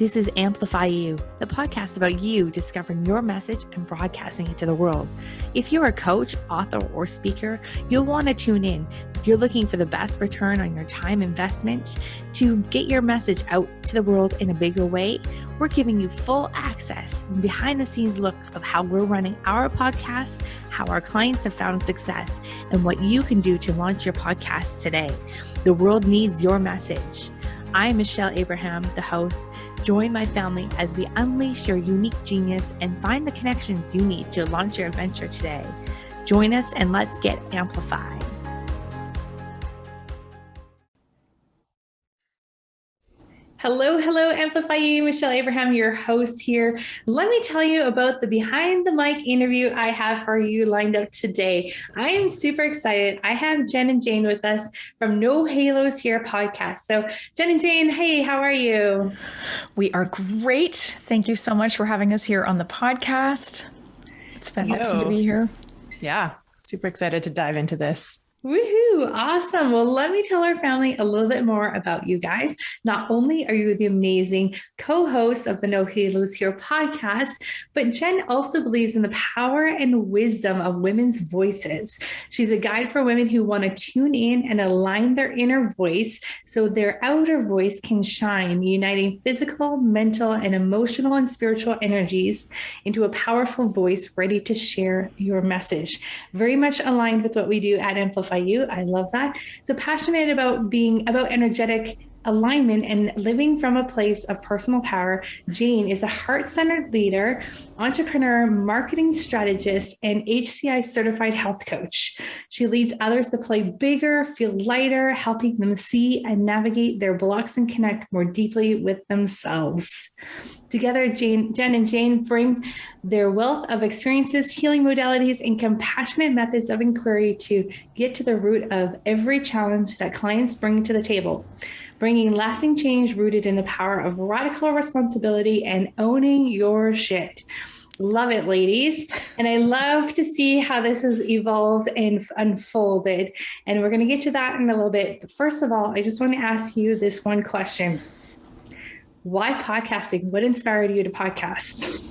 This is Amplify You, the podcast about you discovering your message and broadcasting it to the world. If you're a coach, author, or speaker, you'll want to tune in. If you're looking for the best return on your time investment to get your message out to the world in a bigger way, we're giving you full access and behind the scenes look of how we're running our podcast, how our clients have found success, and what you can do to launch your podcast today. The world needs your message. I'm Michelle Abraham, the host. Join my family as we unleash your unique genius and find the connections you need to launch your adventure today. Join us and let's get amplified. Hello, Amplify You, Michelle Abraham, your host here. Let me tell you about the behind the mic interview I have for you lined up today. I am super excited. I have Jen and Jane with us from No Halos Here podcast. So Jen and Jane, hey, how are you? We are great. Thank you so much for having us here on the podcast. It's been awesome to be here. Yeah, super excited to dive into this. Woohoo! Awesome. Well, let me tell our family a little bit more about you guys. Not only are you the amazing co-host of the No Halos Here podcast, but Jen also believes in the power and wisdom of women's voices. She's a guide for women who want to tune in and align their inner voice so their outer voice can shine, uniting physical, mental, and emotional and spiritual energies into a powerful voice ready to share your message. Very much aligned with what we do at Amplify You. I love that. So passionate about energetic alignment and living from a place of personal power. Jane is a heart-centered leader, entrepreneur, marketing strategist, and HCI certified health coach. She leads others to play bigger, feel lighter, helping them see and navigate their blocks and connect more deeply with themselves. Together, Jen and Jane bring their wealth of experiences, healing modalities, and compassionate methods of inquiry to get to the root of every challenge that clients bring to the table, bringing lasting change rooted in the power of radical responsibility and owning your shit. Love it, ladies. And I love to see how this has evolved and unfolded. And we're going to get to that in a little bit. But first of all, I just want to ask you this one question. Why podcasting? What inspired you to podcast?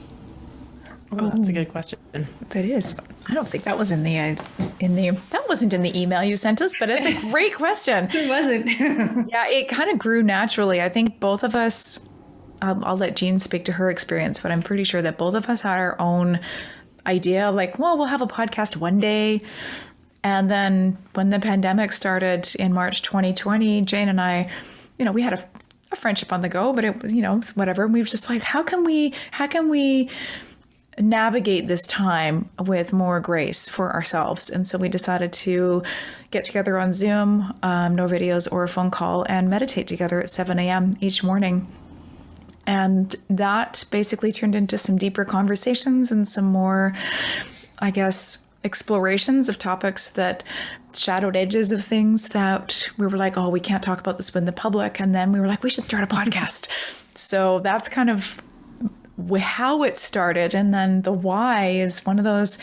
Oh, that's a good question. That is. I don't think that was that wasn't in the email you sent us, but it's a great question. It wasn't. Yeah, it kind of grew naturally. I think both of us, I'll let Jean speak to her experience, but I'm pretty sure that both of us had our own idea, like, well, we'll have a podcast one day. And then when the pandemic started in March 2020, Jane and I, we had a friendship on the go, but it was, whatever. And we were just like, how can we navigate this time with more grace for ourselves? And so we decided to get together on Zoom, no videos or a phone call, and meditate together at 7 a.m. each morning. And that basically turned into some deeper conversations and some more, I guess, explorations of topics that shadowed edges of things that we were like, oh, we can't talk about this with the public. And then we were like, we should start a podcast. So that's kind of how it started. And then the why is one of those,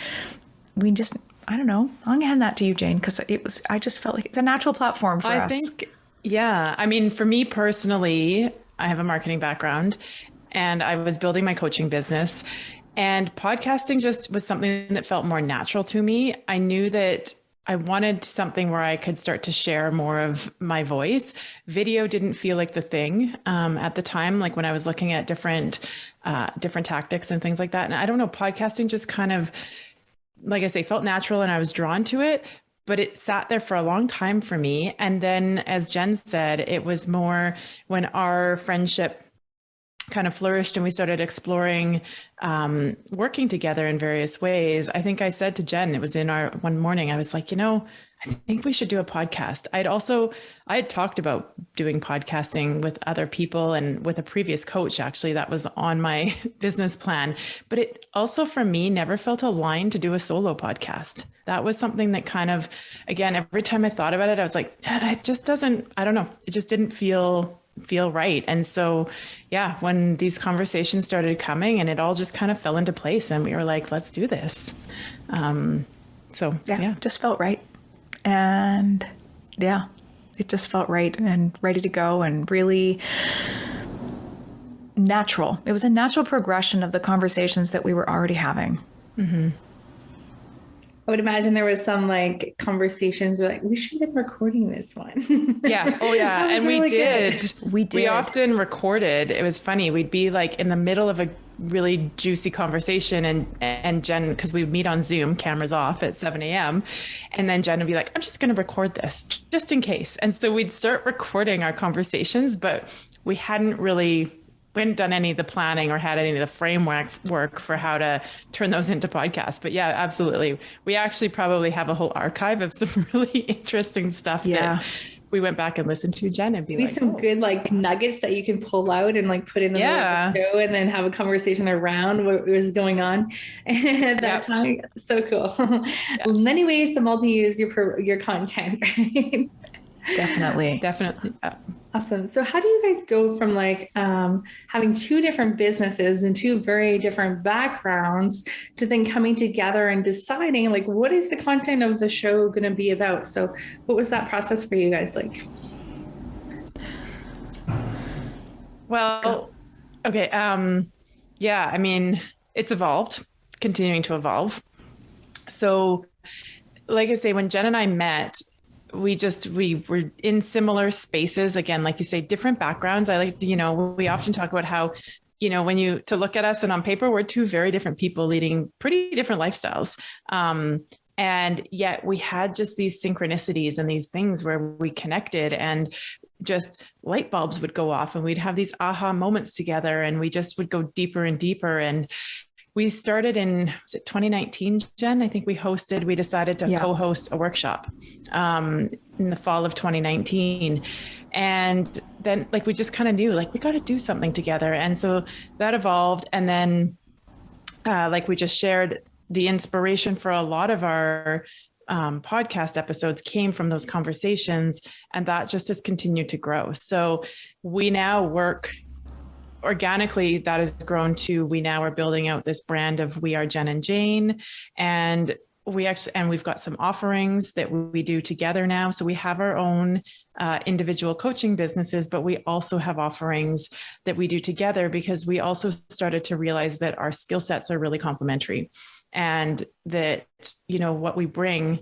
I don't know. I'm going to hand that to you, Jane, because I just felt like it's a natural platform for us. I mean, for me personally, I have a marketing background and I was building my coaching business, and podcasting just was something that felt more natural to me. I knew that I wanted something where I could start to share more of my voice. Video didn't feel like the thing at the time, like when I was looking at different tactics and things like that. And I don't know, podcasting just kind of, like I say, felt natural and I was drawn to it, but it sat there for a long time for me. And then, as Jen said, it was more when our friendship kind of flourished and we started exploring working together in various ways. I think I said to Jen, it was in our one morning, I was like, I think we should do a podcast. I had talked about doing podcasting with other people and with a previous coach, actually, that was on my business plan. But it also, for me, never felt aligned to do a solo podcast. That was something that kind of, again, every time I thought about it, I was like, it just doesn't, I don't know. It just didn't feel right. And so, yeah, when these conversations started coming and it all just kind of fell into place and we were like, let's do this. Just felt right. And yeah, it just felt right and ready to go and really natural. It was a natural progression of the conversations that we were already having. Mm-hmm. I would imagine there was some like conversations where like, we should have been recording this one. Yeah. Oh yeah. And really we did. We did. We often recorded. It was funny. We'd be like in the middle of a really juicy conversation and Jen, because we would meet on Zoom, cameras off at 7 a.m. And then Jen would be like, I'm just going to record this just in case. And so we'd start recording our conversations, but we hadn't done any of the planning or had any of the framework work for how to turn those into podcasts. But yeah, absolutely. We actually probably have a whole archive of some really interesting stuff that we went back and listened to, Jen, and maybe like, some good like nuggets that you can pull out and like put in the middle of the show and then have a conversation around what was going on at that time. So cool. Well, many ways to multi-use your content, right? Definitely. Awesome. So how do you guys go from like having two different businesses and two very different backgrounds to then coming together and deciding like, what is the content of the show going to be about? So what was that process for you guys like? Well, okay. Yeah, I mean, it's evolved, continuing to evolve. So like I say, when Jen and I met, we were in similar spaces. Again, like you say, different backgrounds. I like to, we often talk about how, to look at us and on paper, we're two very different people leading pretty different lifestyles. And yet we had just these synchronicities and these things where we connected and just light bulbs would go off and we'd have these aha moments together and we just would go deeper and deeper. And we started in, was it 2019, Jen? I think we decided to co-host a workshop in the fall of 2019. And then like, we just kind of knew like, we got to do something together. And so that evolved. And then like we just shared, the inspiration for a lot of our podcast episodes came from those conversations. And that just has continued to grow. So we now work organically, that has grown to, we now are building out this brand of We Are Jen and Jane. And we've got some offerings that we do together now. So we have our own individual coaching businesses, but we also have offerings that we do together because we also started to realize that our skill sets are really complementary and that, what we bring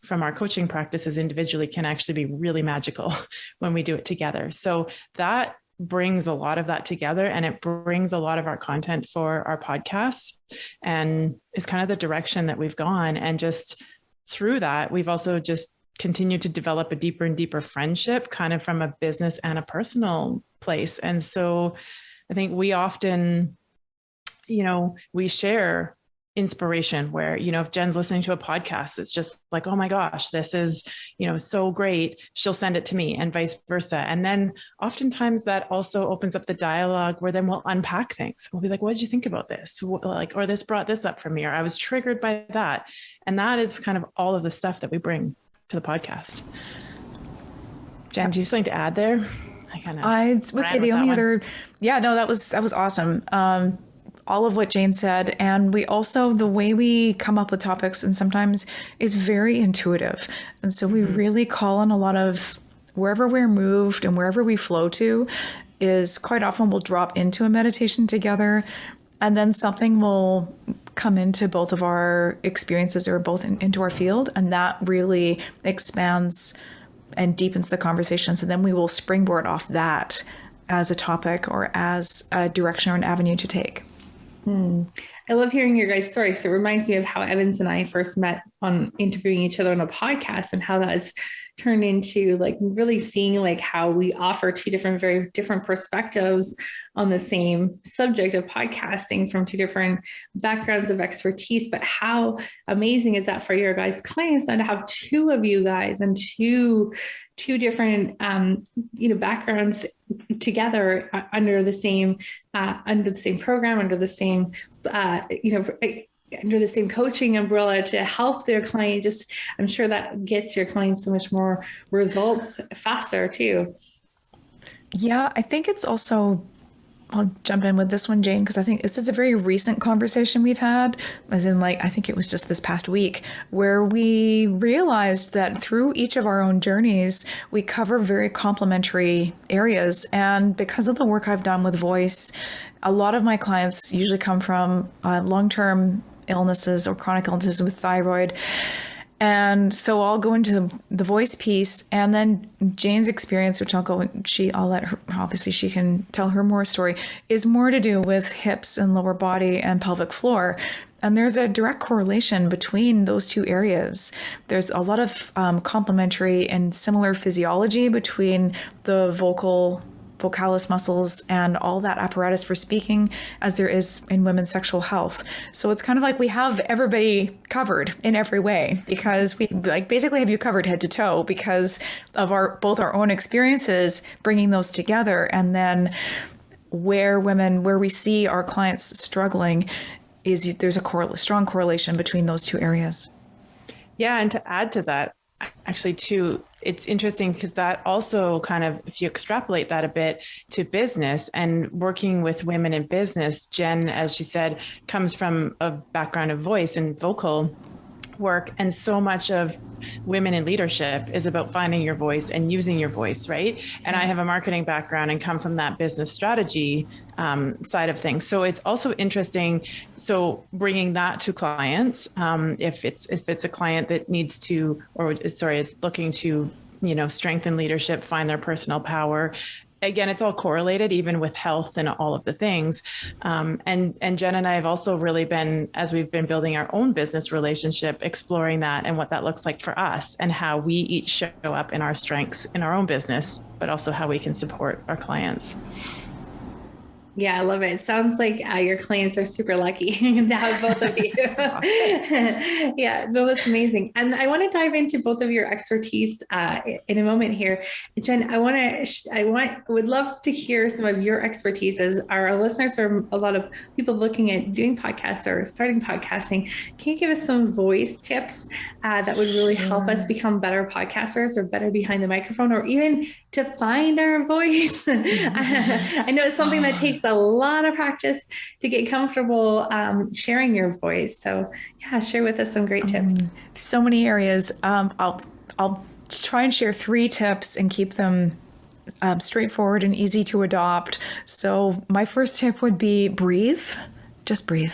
from our coaching practices individually can actually be really magical when we do it together. So that brings a lot of that together and it brings a lot of our content for our podcasts and is kind of the direction that we've gone. And just through that, we've also just continued to develop a deeper and deeper friendship kind of from a business and a personal place. And so I think we often, we share inspiration where, if Jen's listening to a podcast, it's just like, oh my gosh, this is, so great. She'll send it to me and vice versa. And then oftentimes that also opens up the dialogue where then we'll unpack things. We'll be like, what did you think about this? Or this brought this up for me, or I was triggered by that. And that is kind of all of the stuff that we bring to the podcast. Jen, do you have something to add there? I would say the only other, that was awesome. All of what Jane said. And we also, the way we come up with topics and sometimes is very intuitive. And so we really call on a lot of wherever we're moved and wherever we flow to is quite often we'll drop into a meditation together and then something will come into both of our experiences or both into our field. And that really expands and deepens the conversation. So then we will springboard off that as a topic or as a direction or an avenue to take. I love hearing your guys' story because it reminds me of how Evans and I first met on interviewing each other on a podcast and how that's turned into like really seeing like how we offer two different, very different perspectives on the same subject of podcasting from two different backgrounds of expertise. But how amazing is that for your guys' clients and to have two of you guys and two different backgrounds together under the same program, under the same under the same coaching umbrella to help their client. I'm sure that gets your clients so much more results faster too. Yeah, I think it's also I'll jump in with this one, Jane, because I think this is a very recent conversation we've had, as in I think it was just this past week, where we realized that through each of our own journeys, we cover very complementary areas. And because of the work I've done with voice, a lot of my clients usually come from long-term illnesses or chronic illnesses with thyroid. And so I'll go into the voice piece, and then Jane's experience, which I'll let her, obviously she can tell her more story, is more to do with hips and lower body and pelvic floor. And there's a direct correlation between those two areas. There's a lot of complementary and similar physiology between the vocalis muscles and all that apparatus for speaking as there is in women's sexual health. So it's kind of like we have everybody covered in every way, because we basically have you covered head to toe because of both our own experiences, bringing those together. And then where we see our clients struggling is there's a strong correlation between those two areas. Yeah. And to add to that, actually too, it's interesting because that also kind of, if you extrapolate that a bit to business and working with women in business, Jen, as she said, comes from a background of voice and vocal work. And so much of women in leadership is about finding your voice and using your voice, right? And I have a marketing background and come from that business strategy side of things. So it's also interesting. So bringing that to clients, if it's a client that needs to, is looking to, strengthen leadership, find their personal power. Again, it's all correlated, even with health and all of the things. And Jen and I have also really been, as we've been building our own business relationship, exploring that and what that looks like for us and how we each show up in our strengths in our own business, but also how we can support our clients. Yeah, I love it. It sounds like your clients are super lucky to have both of you. Yeah, no, that's amazing. And I want to dive into both of your expertise in a moment here. Jen, would love to hear some of your expertise, as our listeners are a lot of people looking at doing podcasts or starting podcasting. Can you give us some voice tips that would really help us become better podcasters or better behind the microphone, or even to find our voice? I know it's something that takes a lot of practice to get comfortable sharing your voice. So yeah, share with us some great tips. So many areas. I'll try and share 3 tips and keep them straightforward and easy to adopt. So my first tip would be breathe, just breathe.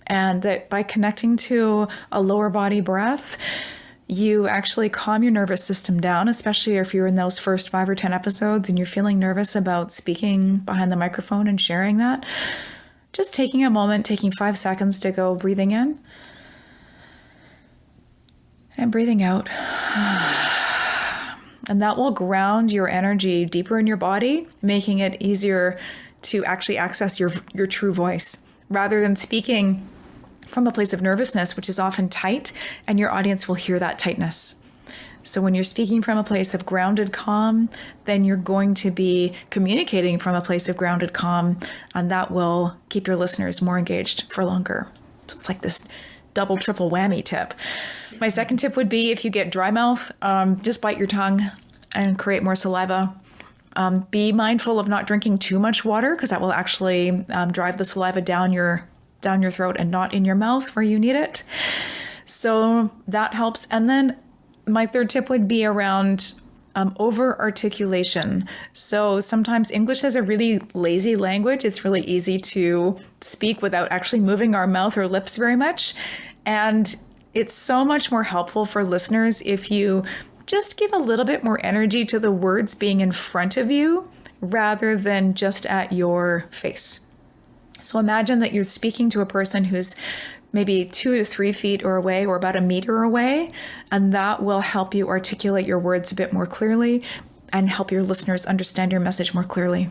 And that by connecting to a lower body breath, you actually calm your nervous system down, especially if you're in those first 5 or 10 episodes and you're feeling nervous about speaking behind the microphone and sharing that. Just taking a moment, taking 5 seconds to go breathing in and breathing out. And that will ground your energy deeper in your body, making it easier to actually access your true voice rather than speaking from a place of nervousness, which is often tight, and your audience will hear that tightness. So when you're speaking from a place of grounded calm, then you're going to be communicating from a place of grounded calm, and that will keep your listeners more engaged for longer. So it's like this double, triple whammy tip. My second tip would be, if you get dry mouth, just bite your tongue and create more saliva. Be mindful of not drinking too much water, because that will actually drive the saliva down your throat and not in your mouth where you need it. So that helps. And then my third tip would be around over articulation. So sometimes English is a really lazy language. It's really easy to speak without actually moving our mouth or lips very much. And it's so much more helpful for listeners if you just give a little bit more energy to the words being in front of you rather than just at your face. So imagine that you're speaking to a person who's maybe 2 to 3 feet or away, or about 1 meter away, and that will help you articulate your words a bit more clearly and help your listeners understand your message more clearly.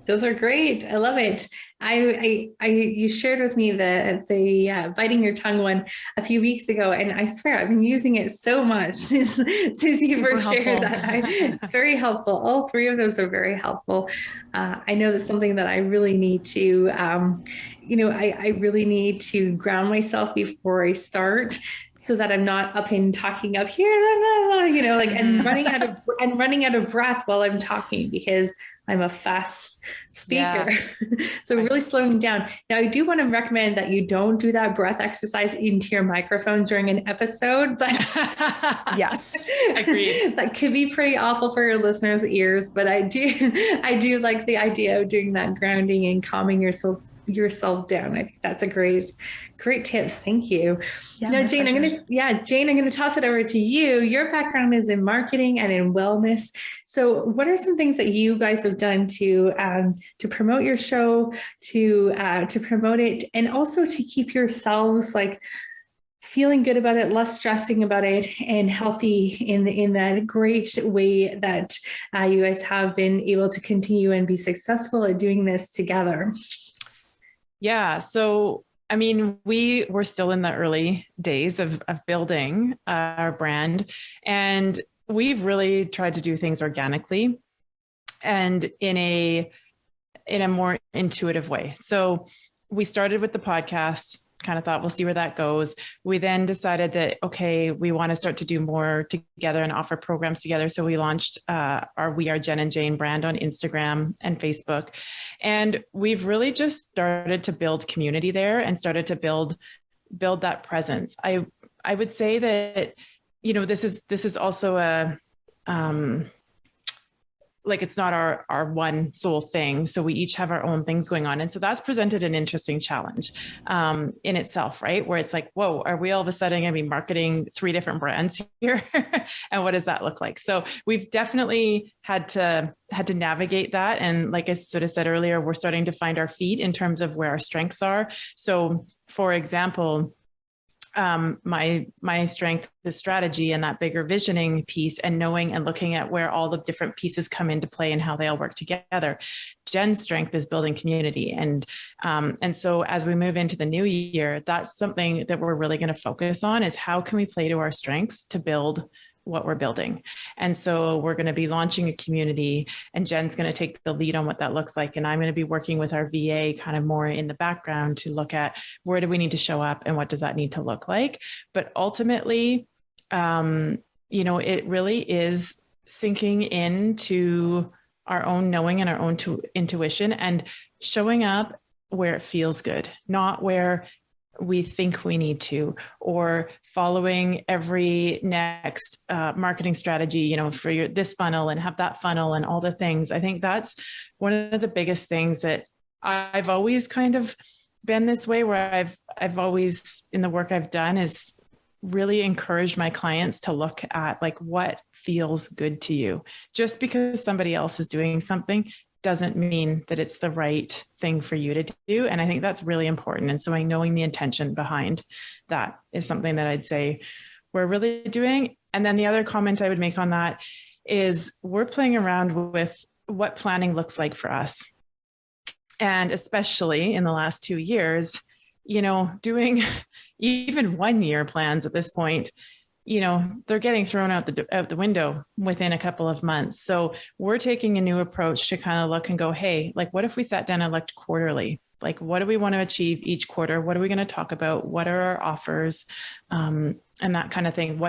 Those are great. I love it. You shared with me the biting your tongue one a few weeks ago, and I swear I've been using it so much since you first shared that. It's very helpful. All 3 of those are very helpful. I know that's something that I really need to, I really need to ground myself before I start, so that I'm not up and talking up here, like, and running out of breath while I'm talking because I'm a fast speaker. Yeah. So really slowing down. Now, I do want to recommend that you don't do that breath exercise into your microphone during an episode, but yes, agreed. That could be pretty awful for your listeners' ears, but I do like the idea of doing that grounding and calming yourself down. I think that's a great tips. Thank you. Yeah, now, Jane, I'm going to toss it over to you. Your background is in marketing and in wellness. So what are some things that you guys have done to promote your show, to promote it, and also to keep yourselves like feeling good about it, less stressing about it, and healthy in that great way that you guys have been able to continue and be successful at doing this together? Yeah. So, I mean, we were still in the early days of building our brand, and we've really tried to do things organically and in a more intuitive way. So we started with the podcast, kind of thought we'll see where that goes. We then decided that, okay, we want to start to do more together and offer programs together. So we launched our We Are Jen and Jane brand on Instagram and Facebook. And we've really just started to build community there and started to build that presence. I would say that, this is also a, like it's not our one sole thing. So we each have our own things going on. And so that's presented an interesting challenge in itself, right? Where it's like, whoa, are we all of a sudden going to be marketing 3 different brands here? And what does that look like? So we've definitely had to navigate that. And like I sort of said earlier, we're starting to find our feet in terms of where our strengths are. So for example, my strength is strategy and that bigger visioning piece and knowing and looking at where all the different pieces come into play and how they all work together. Jen's strength is building community. And so as we move into the new year, that's something that we're really going to focus on is how can we play to our strengths to build what we're building. And so we're going to be launching a community and Jen's going to take the lead on what that looks like. And I'm going to be working with our VA kind of more in the background to look at where do we need to show up and what does that need to look like. But ultimately, it really is sinking into our own knowing and our own intuition and showing up where it feels good, not where we think we need to, or following every next marketing strategy, for this funnel and have that funnel and all the things. I think that's one of the biggest things that I've always kind of been this way, where I've always in the work I've done is really encourage my clients to look at like what feels good to you. Just because somebody else is doing something doesn't mean that it's the right thing for you to do. And I think that's really important. And so knowing the intention behind that is something that I'd say we're really doing. And then the other comment I would make on that is we're playing around with what planning looks like for us. And especially in the last 2 years, doing even 1 year plans at this point, they're getting thrown out the window within a couple of months. So we're taking a new approach to kind of look and go, hey, like, what if we sat down and looked quarterly? Like, what do we want to achieve each quarter? What are we going to talk about? What are our offers? And that kind of thing.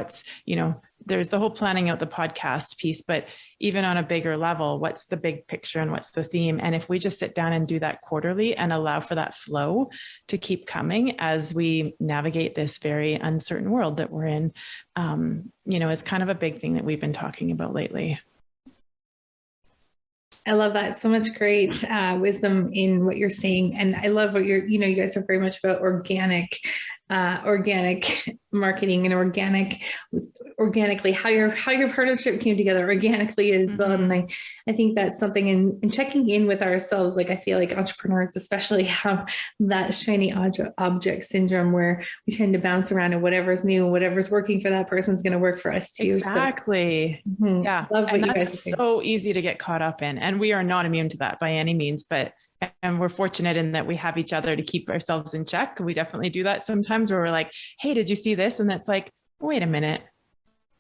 There's the whole planning out the podcast piece, but even on a bigger level, what's the big picture and what's the theme? And if we just sit down and do that quarterly and allow for that flow to keep coming as we navigate this very uncertain world that we're in, it's kind of a big thing that we've been talking about lately. I love that. So much great wisdom in what you're saying. And I love what you guys are very much about organic marketing and organically how your partnership came together organically as well. And I think that's something in checking in with ourselves. Like, I feel like entrepreneurs especially have that shiny object syndrome where we tend to bounce around and whatever's new, whatever's working for that person is going to work for us too. Exactly. So, yeah. Love what and you guys that's so easy to get caught up in. And we are not immune to that by any means, and we're fortunate in that we have each other to keep ourselves in check. We definitely do that sometimes where we're like, hey, did you see this? And that's like, wait a minute.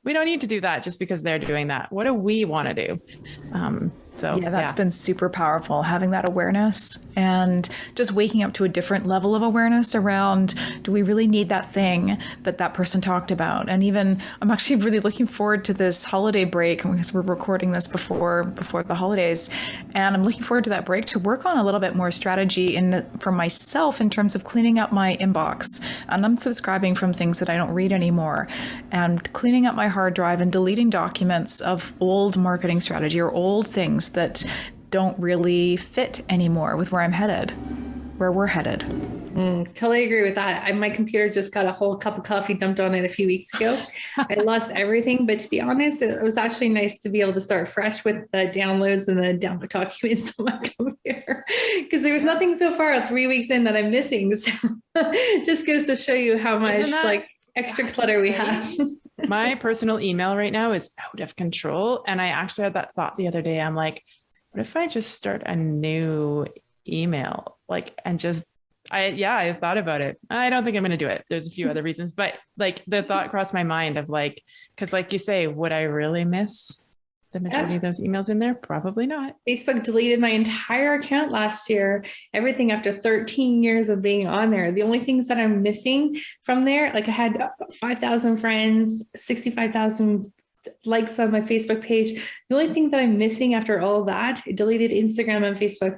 We don't need to do that just because they're doing that. What do we want to do? So yeah, that's been super powerful, having that awareness and just waking up to a different level of awareness around, do we really need that thing that that person talked about? And even I'm actually really looking forward to this holiday break because we're recording this before the holidays. And I'm looking forward to that break to work on a little bit more strategy for myself in terms of cleaning up my inbox and unsubscribing from things that I don't read anymore, and cleaning up my hard drive and deleting documents of old marketing strategy or old things that don't really fit anymore with where I'm headed, where we're headed. Totally agree with that. My computer just got a whole cup of coffee dumped on it a few weeks ago. I lost everything, but to be honest, it was actually nice to be able to start fresh with the downloads and the download documents on my computer, because there was nothing so far 3 weeks in that I'm missing. So just goes to show you how much extra clutter we have. My personal email right now is out of control. And I actually had that thought the other day. I'm like, what if I just start a new email? I thought about it. I don't think I'm going to do it. There's a few other reasons, but like the thought crossed my mind of like, because like you say, would I really miss the majority of those emails in there? Probably not. Facebook deleted my entire account last year, everything after 13 years of being on there. The only things that I'm missing from there, like I had 5,000 friends, 65,000 likes on my Facebook page. The only thing that I'm missing after all that, I deleted Instagram and Facebook,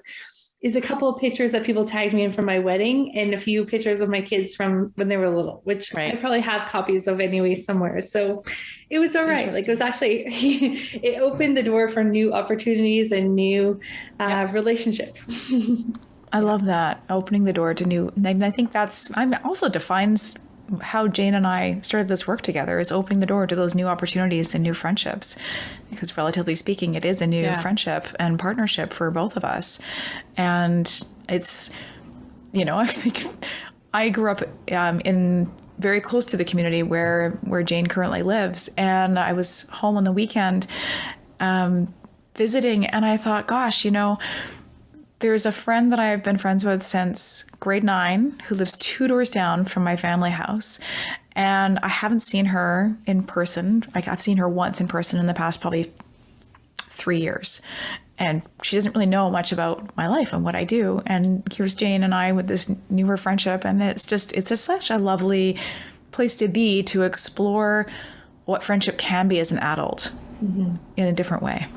is a couple of pictures that people tagged me in from my wedding and a few pictures of my kids from when they were little, which I probably have copies of anyway somewhere. So it was all right. Like it was actually, it opened the door for new opportunities and new relationships. I love that. Opening the door to new, I think that's also defines how Jane and I started this work together, is opening the door to those new opportunities and new friendships, because relatively speaking, it is a new friendship and partnership for both of us. And it's, I think I grew up in very close to the community where Jane currently lives. And I was home on the weekend visiting, and I thought, gosh, there's a friend that I've been friends with since grade 9 who lives 2 doors down from my family house. And I haven't seen her in person. Like I've seen her once in person in the past probably 3 years. And she doesn't really know much about my life and what I do. And here's Jane and I with this newer friendship. And it's just such a lovely place to be, to explore what friendship can be as an adult in a different way.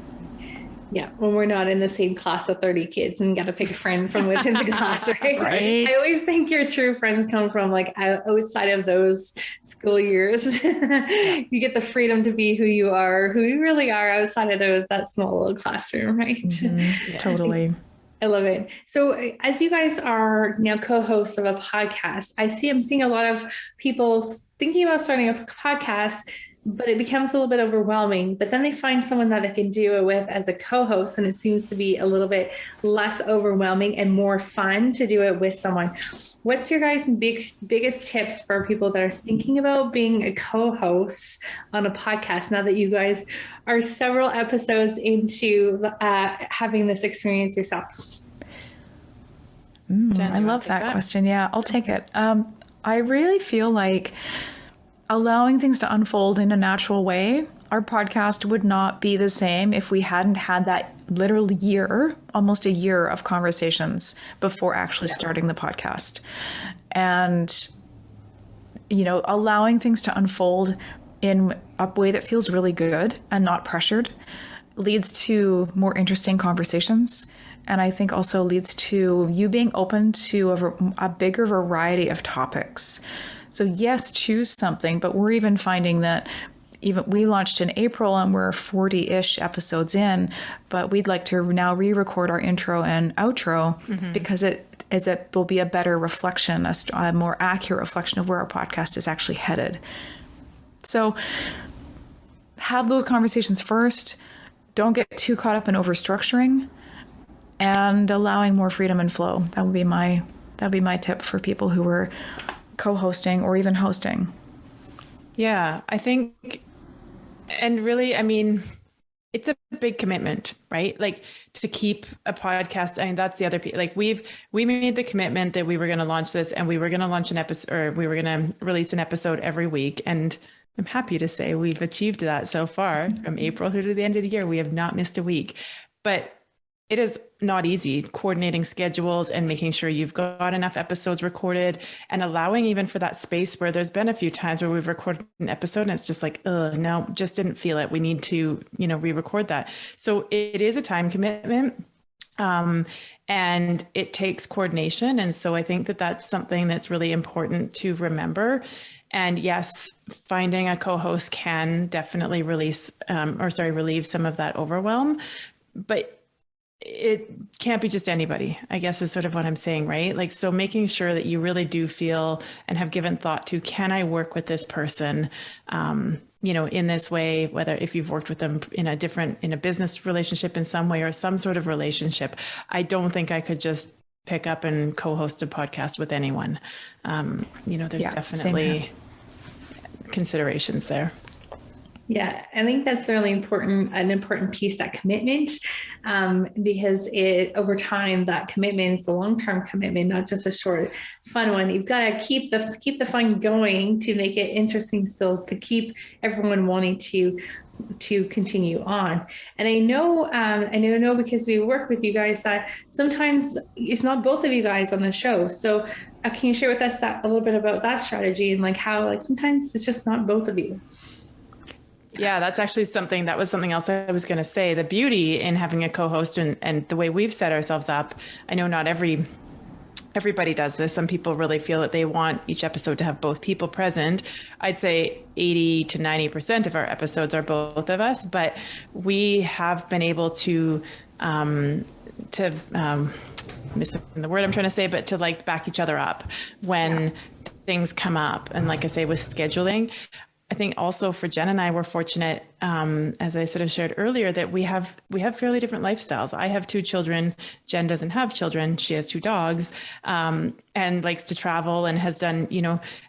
Yeah, when we're not in the same class of 30 kids and got to pick a friend from within the class, right? I always think your true friends come from like outside of those school years. You get the freedom to be who you really are outside of that small little classroom, right? Mm-hmm. Totally. I love it. So as you guys are now co-hosts of a podcast, I'm seeing a lot of people thinking about starting a podcast, but it becomes a little bit overwhelming. But then they find someone that they can do it with as a co-host, and it seems to be a little bit less overwhelming and more fun to do it with someone. What's your guys' biggest tips for people that are thinking about being a co-host on a podcast now that you guys are several episodes into having this experience yourselves? I love that question. Yeah, I'll take it. I really feel like allowing things to unfold in a natural way, our podcast would not be the same if we hadn't had that literal year, almost a year of conversations before actually starting the podcast. And, allowing things to unfold in a way that feels really good and not pressured leads to more interesting conversations. And I think also leads to you being open to a bigger variety of topics. So yes, choose something, but we're even finding that we launched in April and we're 40-ish episodes in, but we'd like to now re-record our intro and outro because it will be a better reflection, a more accurate reflection of where our podcast is actually headed. So have those conversations first. Don't get too caught up in overstructuring and allowing more freedom and flow. That would be my tip for people who are co-hosting or even hosting. Yeah, I think, and really, it's a big commitment, right? Like to keep a podcast. That's the other piece. Like we made the commitment that we were going to launch this and we were going to launch an episode, or we were going to release an episode every week. And I'm happy to say we've achieved that so far. From April through to the end of the year, we have not missed a week. but it is not easy coordinating schedules and making sure you've got enough episodes recorded, and allowing even for that space where there's been a few times where we've recorded an episode and it's just like, no, just didn't feel it. We need to, re-record that. So it is a time commitment. And it takes coordination. And so I think that that's something that's really important to remember. And yes, finding a co-host can definitely relieve some of that overwhelm, but it can't be just anybody, I guess, is sort of what I'm saying, right? Like, so making sure that you really do feel and have given thought to, can I work with this person, in this way, whether if you've worked with them in a business relationship in some way or some sort of relationship. I don't think I could just pick up and co-host a podcast with anyone. There's definitely considerations there. Yeah, I think that's really an important piece, that commitment, because over time, that commitment is a long-term commitment, not just a short, fun one. You've got to keep the fun going to make it interesting still, to keep everyone wanting to continue on. And I know because we work with you guys that sometimes it's not both of you guys on the show. So can you share with us a little bit about that strategy and like how sometimes it's just not both of you? Yeah, that's actually something else I was going to say. The beauty in having a co-host and the way we've set ourselves up, I know not everybody does this. Some people really feel that they want each episode to have both people present. I'd say 80 to 90% of our episodes are both of us, but we have been able to missing the word I'm trying to say, but to like back each other up when things come up. And like I say, with scheduling, I think also for Jen and I, we're fortunate, as I sort of shared earlier, that we have fairly different lifestyles. I have 2 children. Jen doesn't have children. She has 2 dogs, and likes to travel and has done,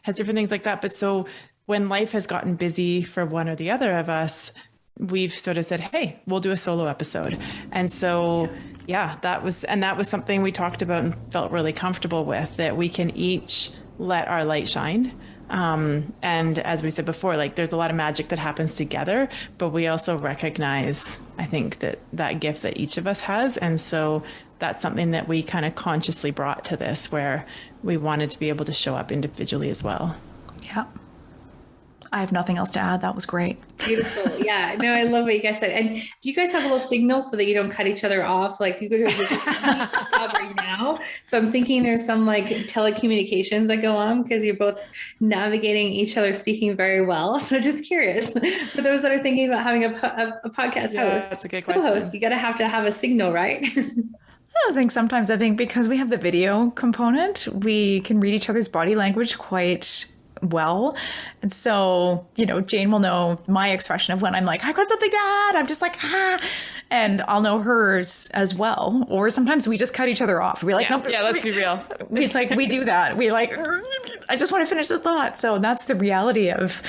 has different things like that. But so when life has gotten busy for one or the other of us, we've sort of said, hey, we'll do a solo episode. And so, that was something we talked about and felt really comfortable with, that we can each let our light shine. And as we said before, like there's a lot of magic that happens together, but we also recognize, I think, that gift that each of us has. And so that's something that we kind of consciously brought to this, where we wanted to be able to show up individually as well. Yeah. I have nothing else to add. That was great. Beautiful. Yeah. No, I love what you guys said. And do you guys have a little signal so that you don't cut each other off? Like you guys are just right now. So I'm thinking there's some like telecommunications that go on because you're both navigating each other speaking very well. So just curious for those that are thinking about having a podcast host. That's a good question. You got to have a signal, right? I think because we have the video component, we can read each other's body language quite well. And so, Jane will know my expression of when I'm like, I got something to add. I'm just like, and I'll know hers as well. Or sometimes we just cut each other off. We're like, nope. Yeah, let's be real. We do that. We I just want to finish the thought. So that's the reality of,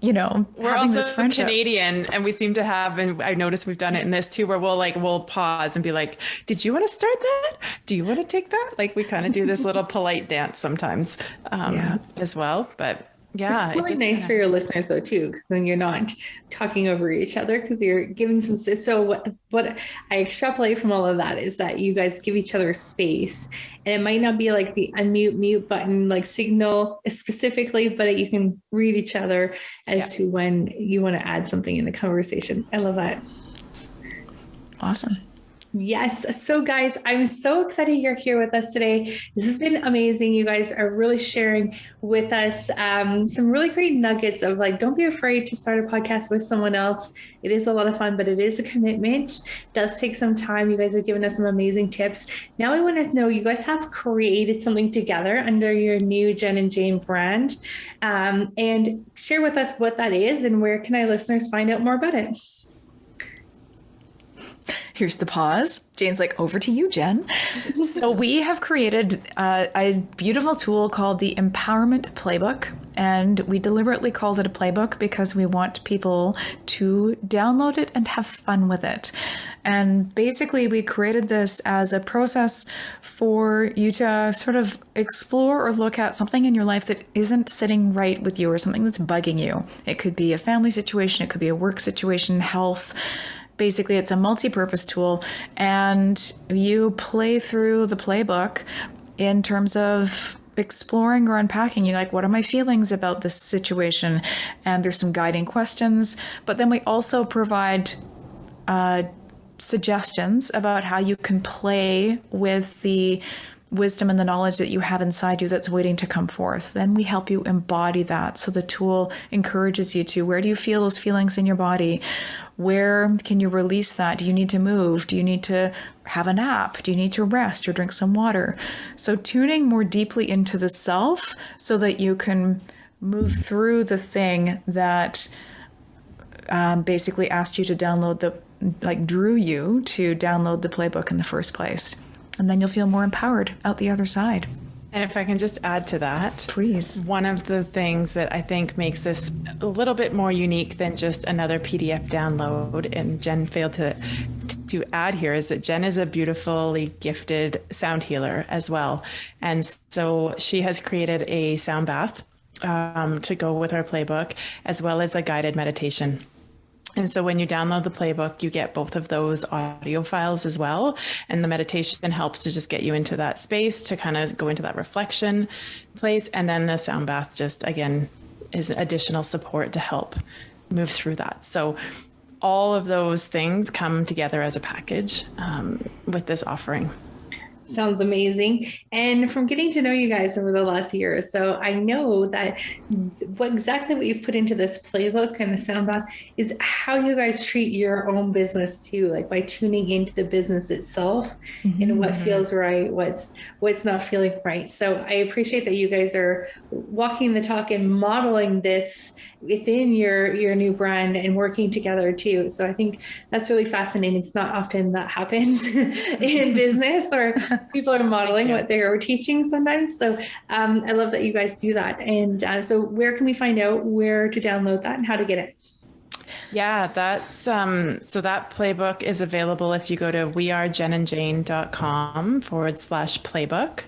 we're having also this friendship. Canadian, and we seem to have, and I noticed we've done it in this too, where we'll pause and be like, did you want to start that? Do you want to take that? Like we kind of do this little polite dance sometimes as well. But yeah, it's really nice for your listeners though too, because then you're not talking over each other because you're giving some. So what I extrapolate from all of that is that you guys give each other space, and it might not be like the unmute mute button like signal specifically, but you can read each other as to when you want to add something in the conversation. I love that. Awesome. Yes. So guys, I'm so excited you're here with us today. This has been amazing. You guys are really sharing with us some really great nuggets of like, don't be afraid to start a podcast with someone else. It is a lot of fun, but it is a commitment. It does take some time. You guys have given us some amazing tips. Now I want to know, you guys have created something together under your new Jen and Jane brand, and share with us what that is and where can our listeners find out more about it? Here's the pause. Jane's like, over to you, Jen. So we have created a beautiful tool called the Empowerment Playbook. And we deliberately called it a playbook because we want people to download it and have fun with it. And basically we created this as a process for you to sort of explore or look at something in your life that isn't sitting right with you or something that's bugging you. It could be a family situation. It could be a work situation, health. basically it's a multi-purpose tool, and you play through the playbook in terms of exploring or unpacking. You're like, what are my feelings about this situation? And there's some guiding questions, but then we also provide suggestions about how you can play with the wisdom and the knowledge that you have inside you that's waiting to come forth. Then we help you embody that. So the tool encourages you to, where do you feel those feelings in your body? Where can you release that? Do you need to move? Do you need to have a nap? Do you need to rest or drink some water? So tuning more deeply into the self so that you can move through the thing that basically asked you to download drew you to download the playbook in the first place. And then you'll feel more empowered out the other side. And if I can just add to that, please. One of the things that I think makes this a little bit more unique than just another PDF download, and Jen failed to add here, is that Jen is a beautifully gifted sound healer as well. And so she has created a sound bath to go with our playbook, as well as a guided meditation. And so when you download the playbook, you get both of those audio files as well. And the meditation helps to just get you into that space to kind of go into that reflection place. And then the sound bath just, again, is additional support to help move through that. So all of those things come together as a package with this offering. Sounds amazing. And from getting to know you guys over the last year or so, I know that exactly what you've put into this playbook and the sound bath is how you guys treat your own business too, like by tuning into the business itself and what feels right, what's not feeling right. So I appreciate that you guys are walking the talk and modeling this within your new brand and working together too. So I think that's really fascinating. It's not often that happens in business, or people are modeling what they're teaching sometimes. So I love that you guys do that. And so where can we find out where to download that and how to get it? Yeah, that's so that playbook is available if you go to wearejenandjane.com/playbook.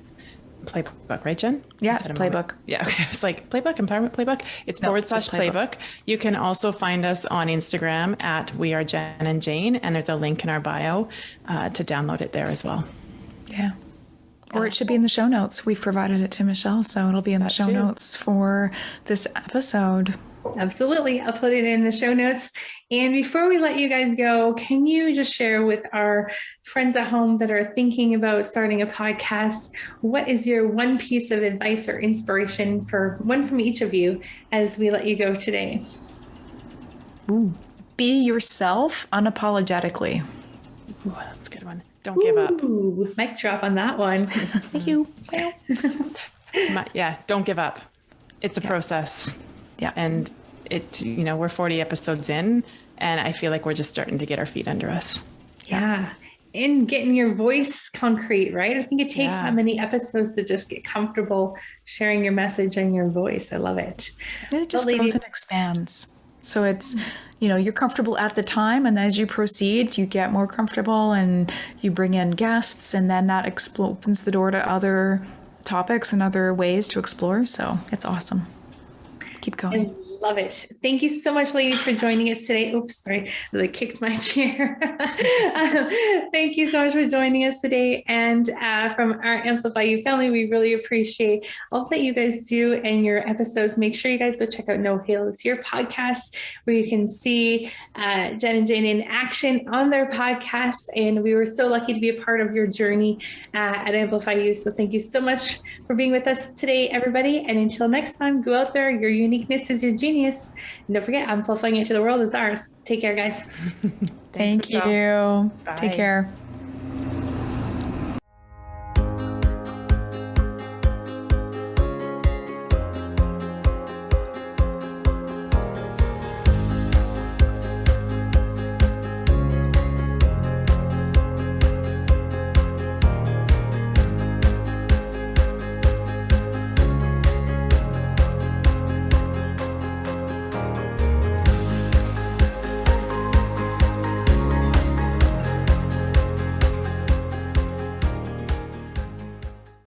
Playbook, right, Jen? Yeah, it's playbook. Yeah, okay. It's like playbook, empowerment playbook. It's /playbook. You can also find us on Instagram at wearejenandjane, and there's a link in our bio to download it there as well. Yeah. Or it should be in the show notes. We've provided it to Michelle, so it'll be in the show notes for this episode. Absolutely. I'll put it in the show notes. And before we let you guys go, can you just share with our friends at home that are thinking about starting a podcast, what is your one piece of advice or inspiration for one from each of you as we let you go today? Ooh. Be yourself unapologetically. Ooh, that's a good one. Don't give up. Mic drop on that one. Thank you. Yeah, don't give up. It's a process. Yeah. And we're 40 episodes in, and I feel like we're just starting to get our feet under us. Yeah. And getting your voice concrete, right? I think it takes that many episodes to just get comfortable sharing your message and your voice. I love it. It just grows and expands. So it's, you're comfortable at the time, and as you proceed, you get more comfortable and you bring in guests, and then that opens the door to other topics and other ways to explore. So it's awesome. Keep going. I love it. Thank you so much, ladies, for joining us today. Oops, sorry, I kicked my chair. Thank you so much for joining us today. And from our Amplify You family, we really appreciate all that you guys do and your episodes. Make sure you guys go check out No Halos Here podcast, where you can see Jen and Jane in action on their podcast. And we were so lucky to be a part of your journey at Amplify You. So thank you so much for being with us today, everybody. And until next time, go out there. Your uniqueness is your genius. And don't forget, amplifying it to the world is ours. Take care, guys. Thank you. Bye. Take care.